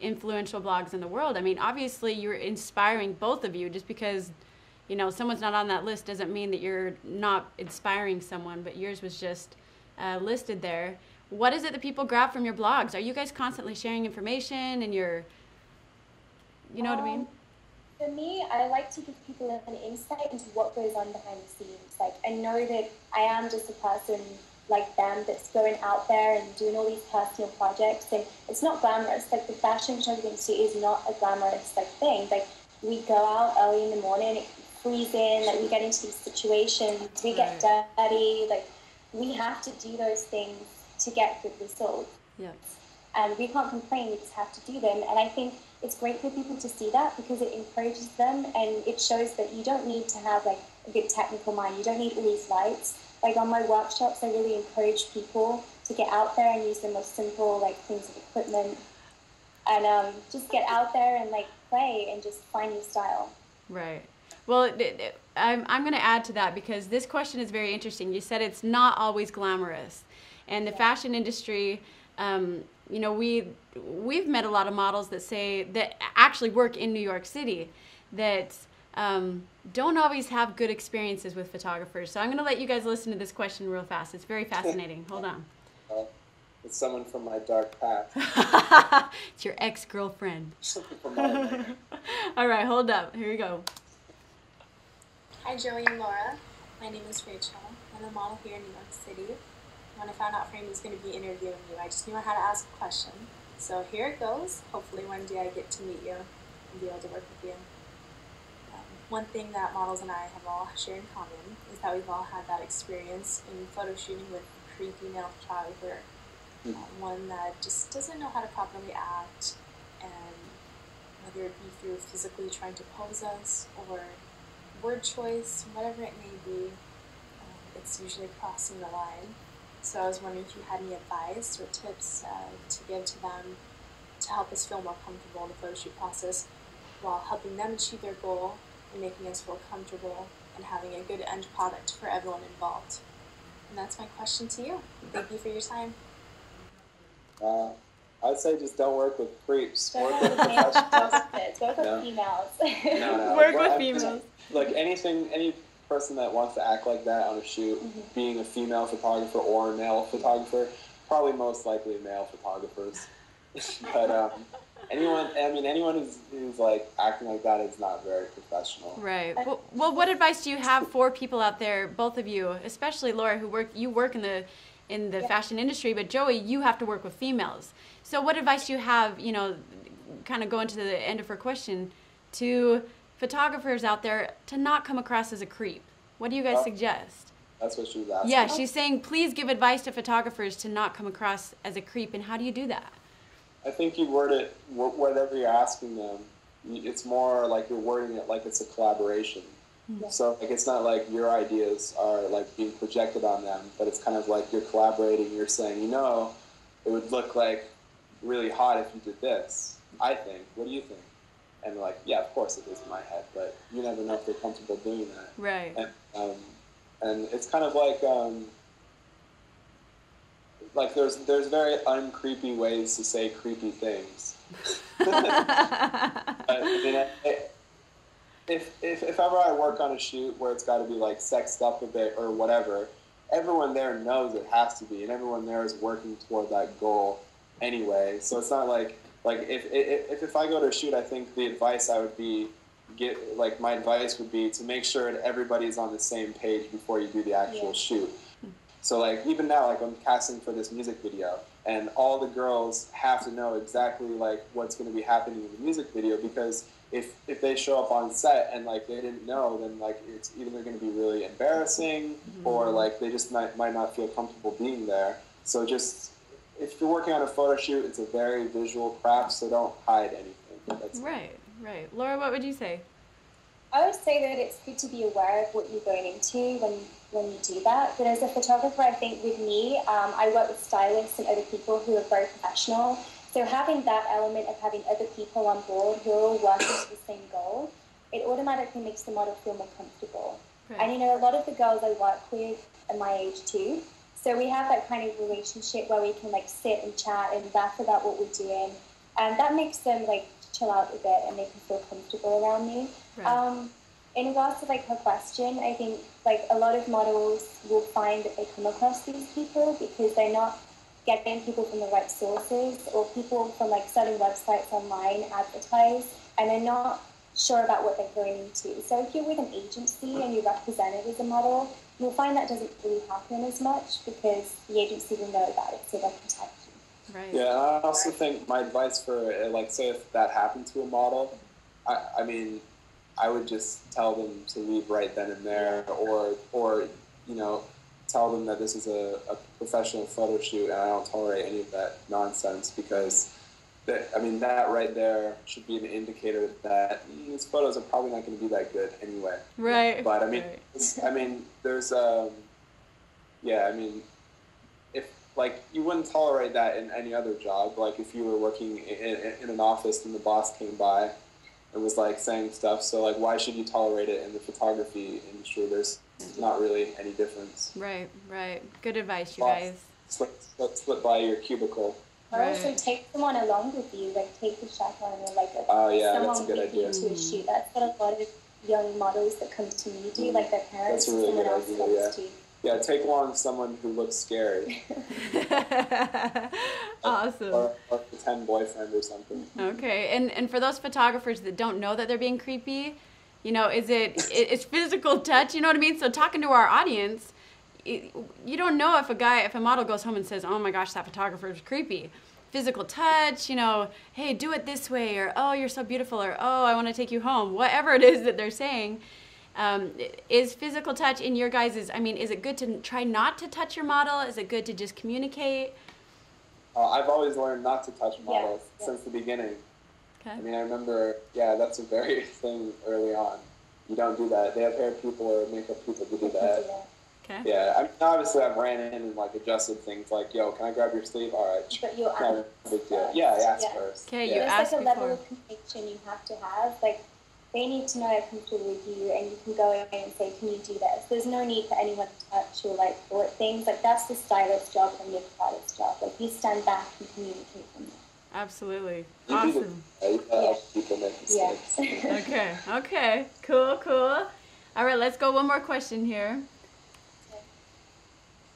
influential blogs in the world. I mean, obviously you're inspiring, both of you. Just because, you know, someone's not on that list doesn't mean that you're not inspiring someone, but yours was just listed there. What is it that people grab from your blogs? Are you guys constantly sharing information and you know what I mean? For me, I like to give people an insight into what goes on behind the scenes. Like, I know that I am just a person like them that's going out there and doing all these personal projects, and it's not glamorous. Like, the fashion photography industry is not a glamorous like thing. Like, we go out early in the morning, it's freezing, like we get into these situations, we get dirty, like we have to do those things to get good results. Yeah. And we can't complain, we just have to do them. And I think it's great for people to see that, because it encourages them and it shows that you don't need to have like a good technical mind. You don't need all these lights. Like, on my workshops, I really encourage people to get out there and use the most simple like things of equipment, and just get out there and like play and just find your style. Right. Well, I'm going to add to that, because this question is very interesting. You said it's not always glamorous, and the fashion industry, you know, we've met a lot of models that actually work in New York City that don't always have good experiences with photographers. So I'm going to let you guys listen to this question real fast. It's very fascinating. Hold on. It's someone from my dark past. It's your ex-girlfriend. From my All right, hold up. Here we go. Hi, Joey and Laura. My name is Rachel. I'm a model here in New York City. when I found out Frame was going to be interviewing you, I just knew I had to ask a question. So here it goes. Hopefully one day I get to meet you and be able to work with you. One thing that models and I have all shared in common is that we've all had that experience in photo shooting with a creepy male photographer. One that just doesn't know how to properly act, and whether it be through physically trying to pose us or word choice, whatever it may be, it's usually crossing the line. So I was wondering if you had any advice or tips to give to them to help us feel more comfortable in the photo shoot process while helping them achieve their goal and making us feel comfortable and having a good end product for everyone involved. And that's my question to you. Thank you for your time. I'd say just don't work with creeps. Don't Work work with with male professionals. photographers. Work with females. No. Work with females. Like any person that wants to act like that on a shoot, being a female photographer or a male photographer, probably most likely male photographers. But anyone who's like acting like that is not very professional. Right. Well, what advice do you have for people out there, both of you, especially Laura, who work in the fashion industry, but Joey, you have to work with females. So what advice do you have, kind of going to the end of her question, to photographers out there to not come across as a creep? What do you guys suggest? That's what she was asking. Yeah, she's saying please give advice to photographers to not come across as a creep, and how do you do that? I think you word it, whatever you're asking them, it's more like you're wording it like it's a collaboration. So like it's not like your ideas are like being projected on them, but it's kind of like you're collaborating. You're saying, it would look like really hot if you did this. I think. What do you think? And like, yeah, of course it is in my head, but you never know if they're comfortable doing that. Right. And it's kind of like there's very uncreepy ways to say creepy things. If ever I work on a shoot where it's got to be like sexed up a bit or whatever, everyone there knows it has to be, and everyone there is working toward that goal anyway. So it's not like if I go to a shoot, I think the advice I would my advice would be to make sure that everybody's on the same page before you do the actual shoot. So like even now, like I'm casting for this music video, and all the girls have to know exactly like what's going to be happening in the music video, because if they show up on set and like they didn't know, then like it's either going to be really embarrassing or like they just might not feel comfortable being there. So just if you're working on a photo shoot, it's a very visual craft, so don't hide anything. That's right. Laura, what would you say? I would say that it's good to be aware of what you're going into when you do that. But as a photographer, I think with me, I work with stylists and other people who are very professional. So having that element of having other people on board who are all working to the same goal, it automatically makes the model feel more comfortable. Right. And a lot of the girls I work with are my age too. So we have that kind of relationship where we can like sit and chat and laugh about what we're doing. And that makes them like chill out a bit and they can feel comfortable around me. Right. In regards to like her question, I think like a lot of models will find that they come across these people because they're not getting people from the right sources, or people from like certain websites online advertise and they're not sure about what they're going into. So if you're with an agency and you're represented as a model, you'll find that doesn't really happen as much because the agency will know about it, so they'll protect you. Right. Yeah, and I also think my advice for like say if that happened to a model, I mean I would just tell them to leave right then and there, or tell them that this is a professional photo shoot and I don't tolerate any of that nonsense, because that right there should be an indicator that these photos are probably not going to be that good anyway. Right. But there's if like you wouldn't tolerate that in any other job. Like if you were working in an office and the boss came by and was like saying stuff, so like why should you tolerate it in the photography industry? There's not really any difference. Right. Good advice, you guys. Slip by your cubicle. Or also take someone along with you, like take the chaperone or like that's a good idea. To a shoot. That's what a lot of young models that come to me do, like their parents. That's a really someone good else idea. comes to. Yeah, take along someone who looks scary. Awesome. Or a pretend boyfriend or something. Okay, and for those photographers that don't know that they're being creepy, it's physical touch, you know what I mean? So talking to our audience, you don't know if a model goes home and says, oh my gosh, that photographer is creepy. Physical touch, you know, hey, do it this way, or oh, you're so beautiful, or oh, I want to take you home. Whatever it is that they're saying, is physical touch in your guys's, I mean, is it good to try not to touch your model? Is it good to just communicate? I've always learned not to touch models since the beginning. Okay. I mean, I remember, that's a very thing early on. You don't do that. They have hair people or makeup people to do that. Okay. Yeah, I mean, obviously I've ran in and like adjusted things like, yo, can I grab your sleeve? All right. But you'll ask big deal. Yeah, I ask first. Okay, yeah. you ask There's like a level before. of conviction you have to have. Like, they need to know they're comfortable with you, and you can go in and say, can you do this? There's no need for anyone to touch or like thwart things. Like, that's the stylist's job and the artist's job. Like, you stand back and communicate from there. Absolutely. You Awesome. People make mistakes. Okay. Okay. Cool. Cool. All right. Let's go. One more question here.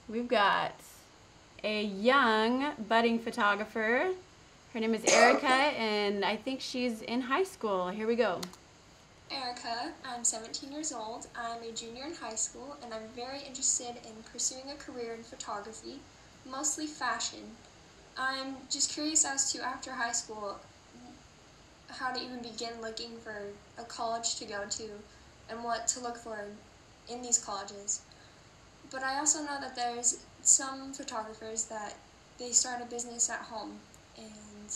We've got a young budding photographer. Her name is Erica, and I think she's in high school. Here we go. Erica, I'm 17 years old. I'm a junior in high school, and I'm very interested in pursuing a career in photography, mostly fashion. I'm just curious as to, after high school, how to even begin looking for a college to go to and what to look for in these colleges. But I also know that there's some photographers that they start a business at home, and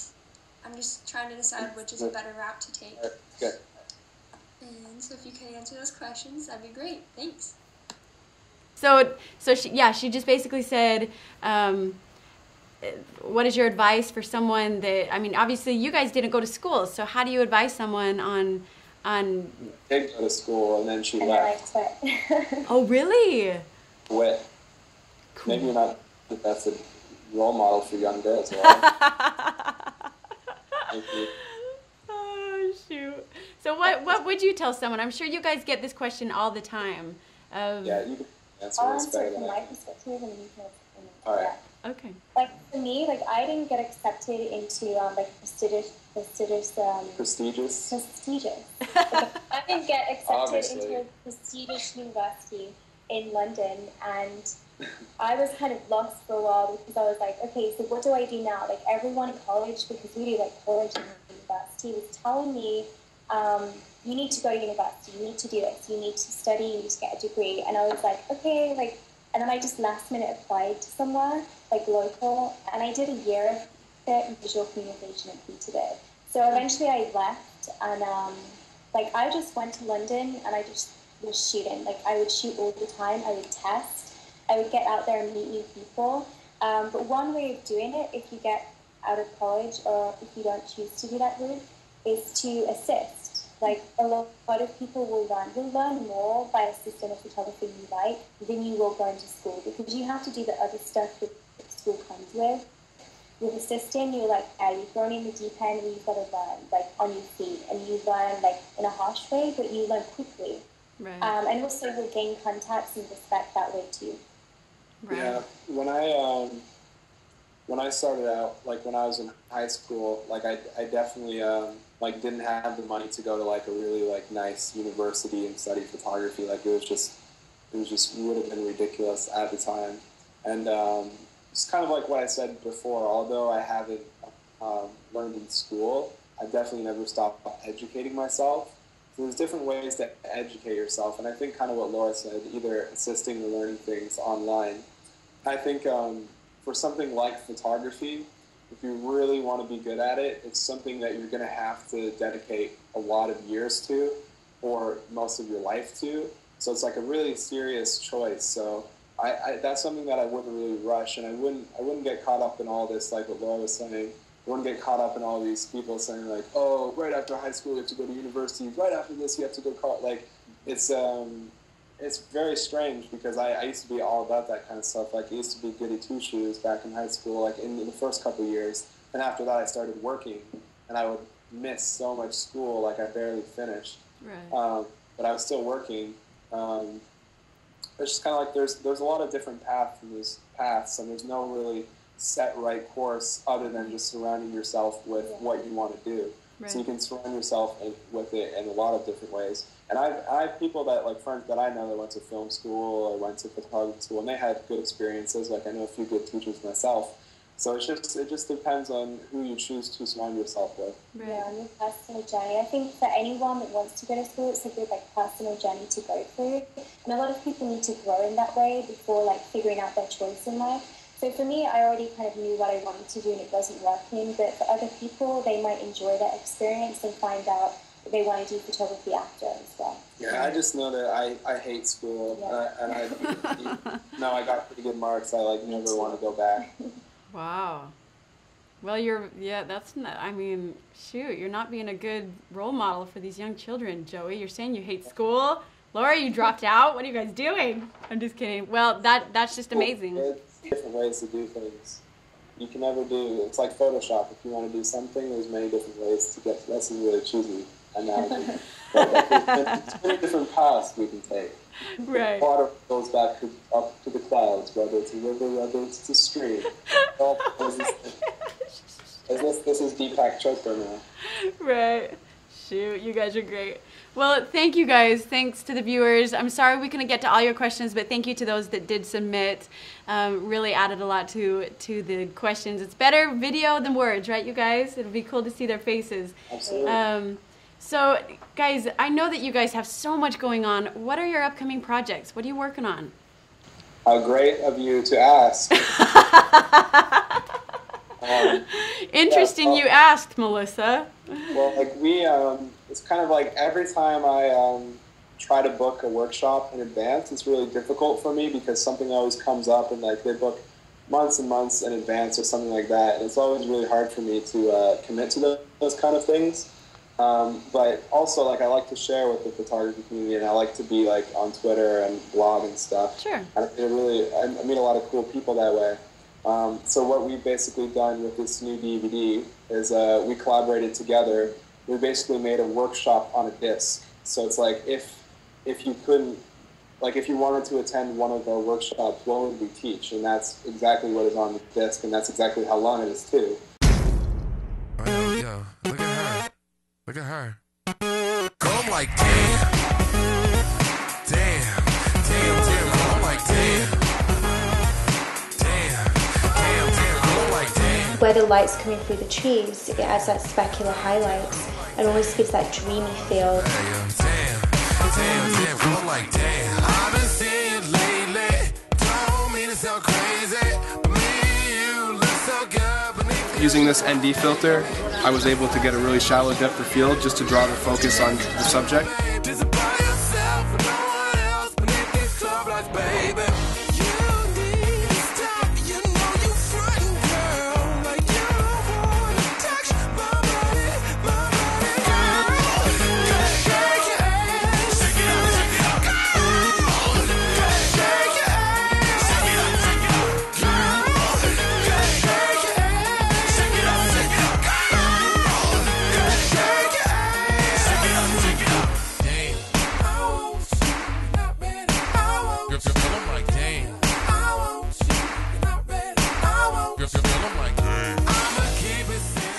I'm just trying to decide which is a better route to take. Good. And so if you could answer those questions, that'd be great. Thanks. So she just basically said, what is your advice for someone that, I mean, obviously you guys didn't go to school, so how do you advise someone on Did go to school and then she left. Oh, really? Quit. Cool. Maybe you're not the best role model for young girls. Right? Thank you. Oh, shoot. So what would you tell someone? I'm sure you guys get this question all the time. Yeah, you can answer I'll this answer better from than my I can. perspective, and you can. All right. Okay. Like, for me, like, I didn't get accepted into like prestigious. Prestigious. Like, I didn't get accepted Obviously. into a prestigious university in London, and I was kind of lost for a while because I was like, okay, so what do I do now? Like, everyone in college, because we do like college and university, was telling me, you need to go to university, you need to do this, you need to study, you need to get a degree. And I was like, okay, like, and then I just last minute applied to somewhere, like local, and I did a year of it in visual communication and hated it. So eventually I left, and like, I just went to London and I just was shooting. Like, I would shoot all the time, I would test, I would get out there and meet new people. But one way of doing it, if you get out of college or if you don't choose to do that route, is to assist. Like, a lot of people will learn. You'll learn more by assisting a photographer you like than you will going to school, because you have to do the other stuff that school comes with. With assisting, you're like, you're thrown in the deep end and you've got to learn, like, on your feet. And you learn, like, in a harsh way, but you learn quickly. Right. And also you'll gain contacts and respect that way too. Right. Yeah, when I started out, like when I was in high school, like I definitely like didn't have the money to go to like a really like nice university and study photography. Like it would have been ridiculous at the time. And it's kind of like what I said before. Although I haven't learned in school, I definitely never stopped educating myself. So there's different ways to educate yourself, and I think kind of what Laura said, either assisting or learning things online. I think for something like photography, if you really want to be good at it, it's something that you're going to have to dedicate a lot of years to, or most of your life to. So it's like a really serious choice. So I that's something that I wouldn't really rush, and I wouldn't get caught up in all this, like what Laura was saying. I wouldn't get caught up in all these people saying like, oh, right after high school you have to go to university, right after this you have to go college. Like it's very strange, because I used to be all about that kind of stuff. Like, I used to be goody two-shoes back in high school, like in the first couple of years. And after that, I started working, and I would miss so much school, like I barely finished. Right. But I was still working. It's just kind of like there's a lot of different paths, and there's no really set right course other than just surrounding yourself with what you want to do. Right. So you can surround yourself with it in a lot of different ways. And I have people that, like friends that I know that went to film school or went to photography school, and they had good experiences. Like I know a few good teachers myself. So it just depends on who you choose to surround yourself with. Right. Yeah, on your personal journey. I think for anyone that wants to go to school, it's a good like personal journey to go through. And a lot of people need to grow in that way before like figuring out their choice in life. So for me, I already kind of knew what I wanted to do and it wasn't working. But for other people, they might enjoy that experience and find out that they want to do photography after as well. Yeah, I just know that I hate school. Yeah. And I got pretty good marks. I like never want to go back. Wow. Well, that's not, I mean, shoot, you're not being a good role model for these young children, Joey. You're saying you hate school. Laura, you dropped out. What are you guys doing? I'm just kidding. Well, that's just amazing. It's different ways to do things. You can never do, it's like Photoshop. If you want to do something, there's many different ways to get to. That's a really choosy analogy. But there's many different paths we can take. Right. Water goes back up to the clouds, whether it's a river, whether it's a stream. This is Deepak Chopra now. Right. Shoot, you guys are great. Well, thank you guys. Thanks to the viewers. I'm sorry we couldn't get to all your questions, but thank you to those that did submit. Really added a lot to the questions. It's better video than words, right, you guys? It'll be cool to see their faces. Absolutely. So, guys, I know that you guys have so much going on. What are your upcoming projects? What are you working on? How great of you to ask. Interesting you asked, Melissa. Well, like it's kind of like every time I try to book a workshop in advance, it's really difficult for me because something always comes up and like they book months and months in advance or something like that. And it's always really hard for me to commit to those kind of things. But also, like, I like to share with the photography community, and I like to be, like, on Twitter and blog and stuff. Sure. And I meet a lot of cool people that way. So what we've basically done with this new DVD is we collaborated together. We basically made a workshop on a disc. So it's like if you couldn't, like, if you wanted to attend one of our workshops, what would we teach? And that's exactly what is on the disc, and that's exactly how long it is, too. Yo, look at her. Look at her. Go like damn. Damn. Damn, damn. Go like damn. Damn. Damn, damn. Go like damn. Where the light's coming through the trees, it adds that specular highlights and almost gives that dreamy feel. Damn, damn, damn. Go like damn. I've been seeing lately. Don't mean to sound crazy, but me and you look so good. Using this ND filter, I was able to get a really shallow depth of field just to draw the focus on the subject.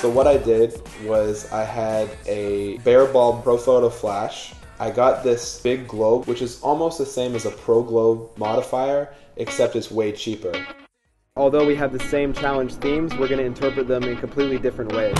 So what I did was I had a bare bulb Pro Photo flash. I got this big globe, which is almost the same as a Pro Globe modifier, except it's way cheaper. Although we have the same challenge themes, we're going to interpret them in completely different ways.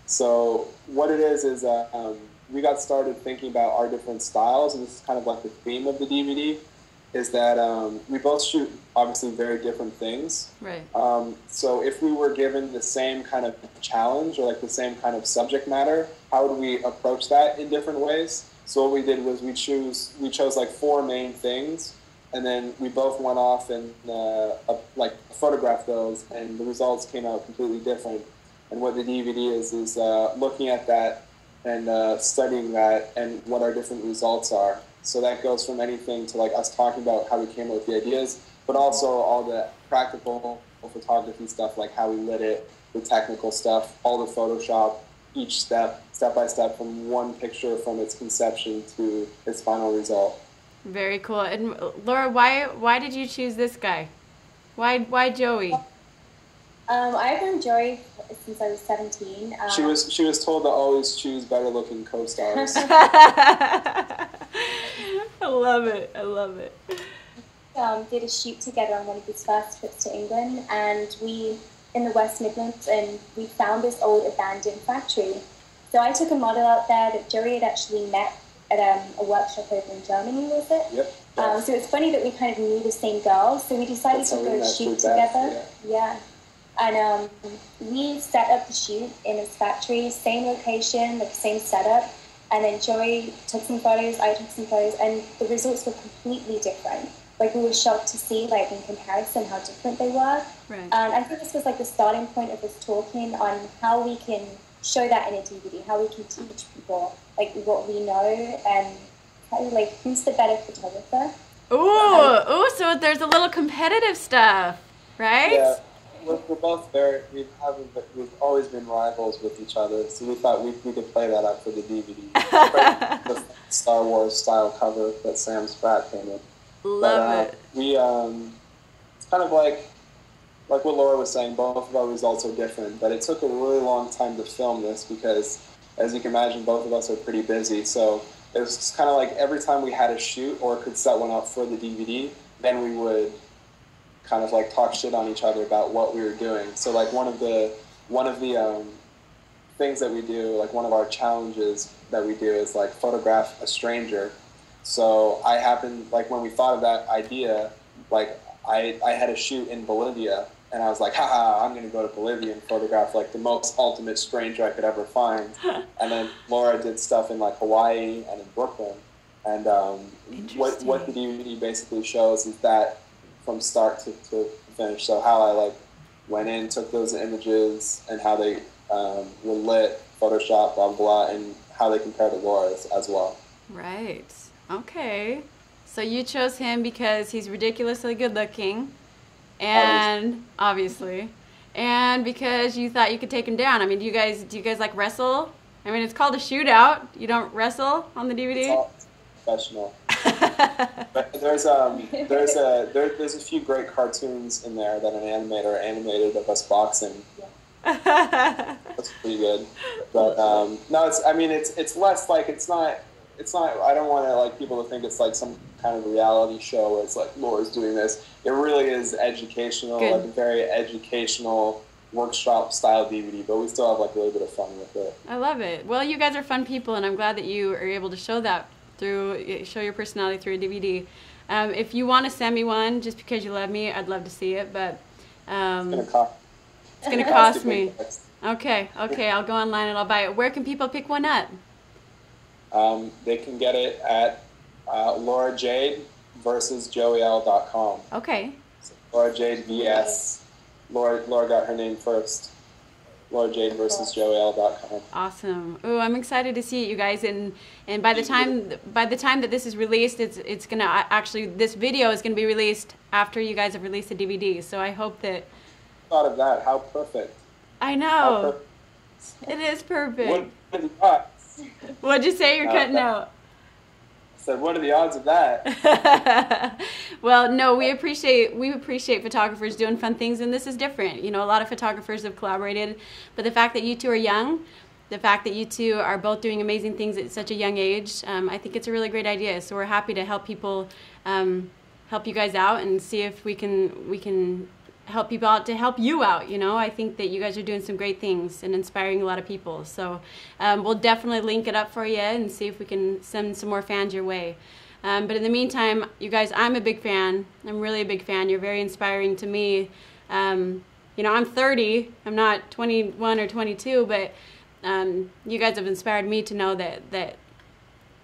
So what it is we got started thinking about our different styles, and this is kind of like the theme of the DVD. is that we both shoot obviously very different things. Right. So if we were given the same kind of challenge or like the same kind of subject matter, how would we approach that in different ways? So what we did was we chose like 4 main things, and then we both went off and like photographed those, and the results came out completely different. And what the DVD is looking at that and studying that and what our different results are. So that goes from anything to like us talking about how we came up with the ideas, but also all the practical photography stuff, like how we lit it, the technical stuff, all the Photoshop, each step by step, from one picture from its conception to its final result. Very cool. And Laura, why did you choose this guy? Why Joey? I've known Joey since I was 17. She was told to always choose better looking co-stars. I love it. I love it. Did a shoot together on one of his first trips to England, and we in the West Midlands, and we found this old abandoned factory. So I took a model out there that Joey had actually met at a workshop over in Germany, was it? Yep. So it's funny that we kind of knew the same girl, so we decided to go shoot together. Yeah. And we set up the shoot in his factory, same location, like same setup. And then Joey took some photos, I took some photos, and the results were completely different. Like, we were shocked to see, like, in comparison, how different they were. Right. And I think this was like the starting point of us talking on how we can show that in a DVD, how we can teach people like what we know, and how, like, who's the better photographer. Ooh, so there's a little competitive stuff, right? Yeah. We're both we've always been rivals with each other, so we thought we could play that up for the DVD. The Star Wars style cover that Sam Spratt painted. Love it. It's kind of like what Laura was saying, both of our results are different, but it took a really long time to film this because, as you can imagine, both of us are pretty busy, so it was just kind of like every time we had a shoot or could set one up for the DVD, then we would kind of like talk shit on each other about what we were doing. So like one of the things that we do, like one of our challenges that we do is like photograph a stranger. So I happened, like when we thought of that idea, like I had a shoot in Bolivia, and I was like, haha, I'm going to go to Bolivia and photograph like the most ultimate stranger I could ever find. And then Laura did stuff in like Hawaii and in Brooklyn. And what the DVD basically shows is that from start to finish. So how I like went in, took those images, and how they were lit, Photoshop, blah, blah, blah, and how they compare to Laura's as well. Right. Okay. So you chose him because he's ridiculously good looking, and obviously, and because you thought you could take him down. I mean, do you guys like wrestle? I mean, it's called a shootout. You don't wrestle on the DVD? It's all professional. But there's a few great cartoons in there that an animator animated of us boxing. That's pretty good. But no, it's less like it's not. I don't want to like people to think it's like some kind of reality show where it's like Laura's doing this. It really is educational, like a very educational workshop style DVD. But we still have like a little bit of fun with it. I love it. Well, you guys are fun people, and I'm glad that you are able to show your personality through a DVD. If you want to send me one just because you love me, I'd love to see it, but it's gonna cost me. Okay, I'll go online and I'll buy it. Where can people pick one up? They can get it at Lara Jade versus joeyl.com. Okay. So Lara Jade vs. Laura got her name first. Lara Jade versus joeyl.com. Awesome. Ooh, I'm excited to see it, you guys. And by the time that this is released, it's gonna actually, this video is gonna be released after you guys have released the DVD. So I hope that. Thought of that. How perfect. I know. It is perfect. What are the odds? What'd you say? You're cutting out. I said, what are the odds of that? Well, no, we appreciate photographers doing fun things, and this is different. You know, a lot of photographers have collaborated, but the fact that you two are young, the fact that you two are both doing amazing things at such a young age, I think it's a really great idea. So we're happy to help people, help you guys out, and see if we can help people out to help you out. You know, I think that you guys are doing some great things and inspiring a lot of people. So we'll definitely link it up for you and see if we can send some more fans your way. But in the meantime, you guys, I'm a big fan. I'm really a big fan. You're very inspiring to me. You know, I'm 30. I'm not 21 or 22, but you guys have inspired me to know that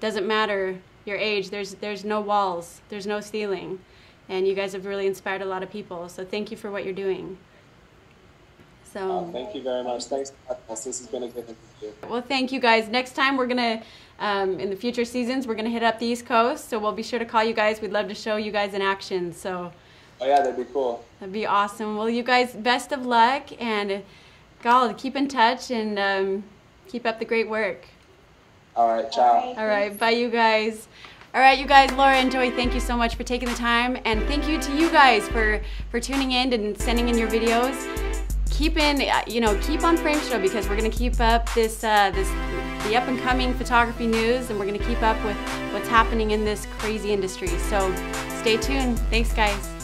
doesn't matter your age. There's no walls. There's no ceiling. And you guys have really inspired a lot of people. So thank you for what you're doing. So thank you very much. Thanks for having us. This has been a good interview. Well, thank you guys. Next time we're gonna, in the future seasons, we're gonna hit up the East Coast. So we'll be sure to call you guys. We'd love to show you guys in action. So. Oh yeah, that'd be cool. That'd be awesome. Well, you guys, best of luck, and God, keep in touch and keep up the great work. All right, ciao. All right, bye, you guys. All right, you guys, Lara and Joey, thank you so much for taking the time, and thank you to you guys for tuning in and sending in your videos. Keep on Frame Show, because we're gonna keep up the up and coming photography news, and we're gonna keep up with what's happening in this crazy industry. So stay tuned. Thanks, guys.